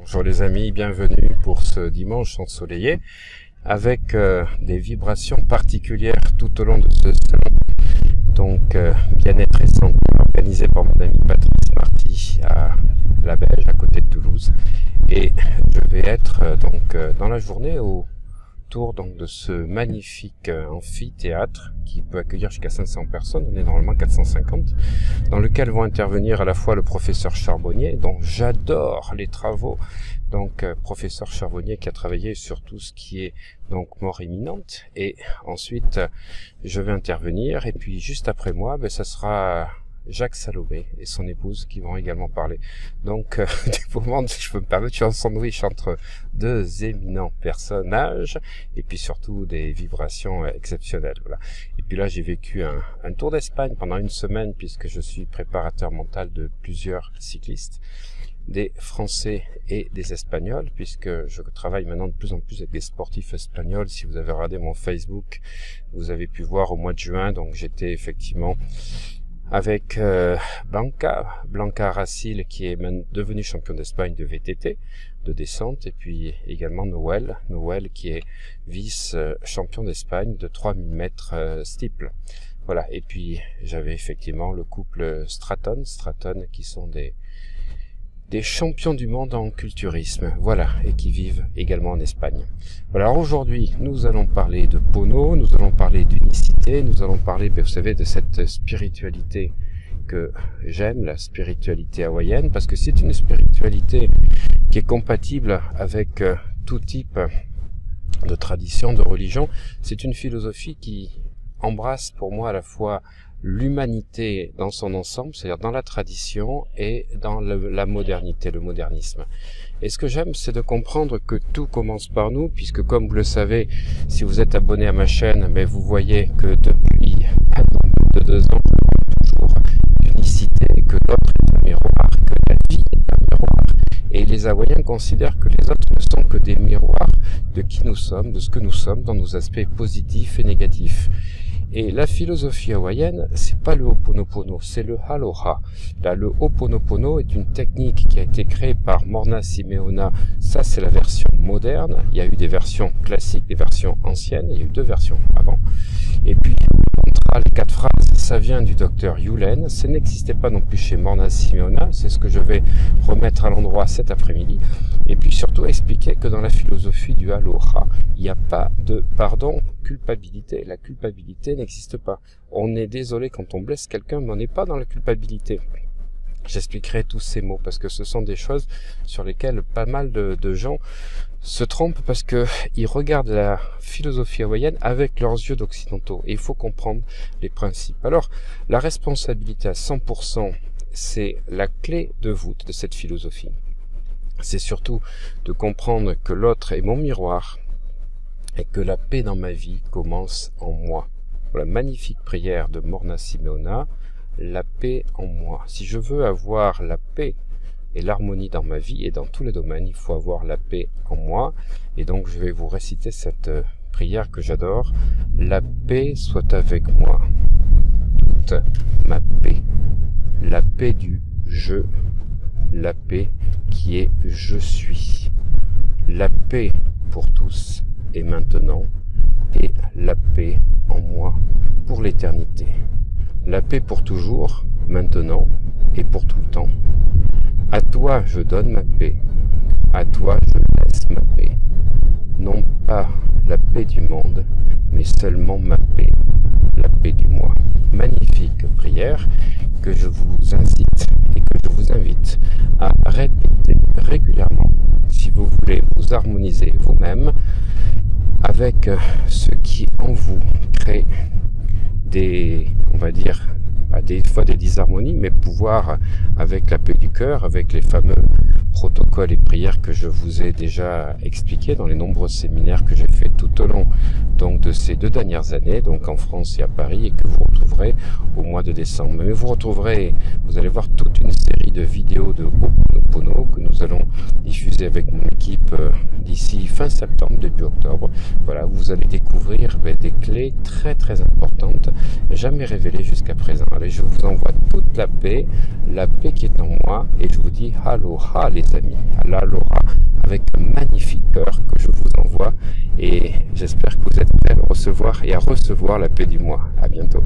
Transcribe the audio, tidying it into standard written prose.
Bonjour les amis, bienvenue pour ce dimanche ensoleillé avec des vibrations particulières tout au long de ce salon. Donc bien-être et santé organisé par mon ami Patrice Marty à La Belge, à côté de Toulouse. Et je vais être dans la journée autour de ce magnifique amphithéâtre qui peut accueillir jusqu'à 500 personnes, on est normalement 450, dans lequel vont intervenir à la fois le professeur Charbonnier, dont j'adore les travaux, professeur Charbonnier qui a travaillé sur tout ce qui est mort imminente, et ensuite je vais intervenir, et puis juste après moi, ça sera Jacques Salomé et son épouse qui vont également parler. Donc, du moment, si je peux me permettre, je suis en sandwich entre deux éminents personnages et puis surtout des vibrations exceptionnelles. Voilà. Et puis là, j'ai vécu un tour d'Espagne pendant une semaine puisque je suis préparateur mental de plusieurs cyclistes, des Français et des Espagnols, puisque je travaille maintenant de plus en plus avec des sportifs espagnols. Si vous avez regardé mon Facebook, vous avez pu voir au mois de juin, donc j'étais effectivement avec Blanca Racil, qui est devenue champion d'Espagne de VTT, de descente, et puis également Noël qui est vice-champion d'Espagne de 3000 mètres steeple. Voilà, et puis j'avais effectivement le couple Stratton qui sont des champions du monde en culturisme, voilà, et qui vivent également en Espagne. Voilà, alors aujourd'hui, nous allons parler de Pono, nous allons parler d'unicité, nous allons parler, vous savez, de cette spiritualité que j'aime, la spiritualité hawaïenne, parce que c'est une spiritualité qui est compatible avec tout type de tradition, de religion. C'est une philosophie qui embrasse pour moi à la fois l'humanité dans son ensemble, c'est-à-dire dans la tradition et dans la modernité, le modernisme. Et ce que j'aime, c'est de comprendre que tout commence par nous, puisque comme vous le savez, si vous êtes abonné à ma chaîne, mais vous voyez que depuis maintenant plus de 2 ans, je parle toujours d'unicité, que l'autre est un miroir, que la vie est un miroir. Et les Hawaïens considèrent que les autres ne sont que des miroirs de qui nous sommes, de ce que nous sommes dans nos aspects positifs et négatifs. Et la philosophie hawaïenne, c'est pas le Ho'oponopono, c'est le Aloha. Là, le Ho'oponopono est une technique qui a été créée par Morna Simeona. Ça, c'est la version moderne. Il y a eu des versions classiques, des versions anciennes. Il y a eu 2 versions avant. Et puis, le mantra, les 4 phrases, ça vient du docteur Yulen. Ça n'existait pas non plus chez Morna Simeona. C'est ce que je vais remettre à l'endroit cet après-midi. Et puis surtout expliquer que dans la philosophie du Aloha, il n'y a pas de culpabilité. La culpabilité n'existe pas. On est désolé quand on blesse quelqu'un, mais on n'est pas dans la culpabilité. J'expliquerai tous ces mots parce que ce sont des choses sur lesquelles pas mal de gens se trompent parce que ils regardent la philosophie hawaïenne avec leurs yeux d'occidentaux. Et il faut comprendre les principes. Alors, la responsabilité à 100%, c'est la clé de voûte de cette philosophie. C'est surtout de comprendre que l'autre est mon miroir et que la paix dans ma vie commence en moi. Voilà, magnifique prière de Morna Simeona, la paix en moi. Si je veux avoir la paix et l'harmonie dans ma vie et dans tous les domaines, il faut avoir la paix en moi. Et donc je vais vous réciter cette prière que j'adore. La paix soit avec moi, toute ma paix, la paix du je, la paix qui est je suis, la paix pour tous et maintenant, et la paix en moi pour l'éternité, la paix pour toujours, maintenant et pour tout le temps. À toi je donne ma paix, à toi je laisse ma paix, non pas la paix du monde, mais seulement ma paix, la paix du moi. Magnifique prière que je vous incite et que je vous invite à répéter régulièrement si vous voulez vous harmoniser vous-même avec ce qui en vous crée des, on va dire, des fois des disharmonies, mais pouvoir, avec la paix du cœur, avec les fameux protocoles et prières que je vous ai déjà expliqués dans les nombreux séminaires que j'ai fait tout au long de ces 2 dernières années, donc en France et à Paris, et que vous retrouverez au mois de décembre. Mais vous retrouverez, vous allez voir toute une série de vidéos de Ho'oponopono que nous allons diffuser organiser avec mon équipe d'ici fin septembre, début octobre. Voilà, vous allez découvrir des clés très très importantes, jamais révélées jusqu'à présent. Allez, je vous envoie toute la paix qui est en moi, et je vous dis aloha les amis, aloha, avec un magnifique cœur que je vous envoie, et j'espère que vous êtes prêts à recevoir la paix du mois. À bientôt.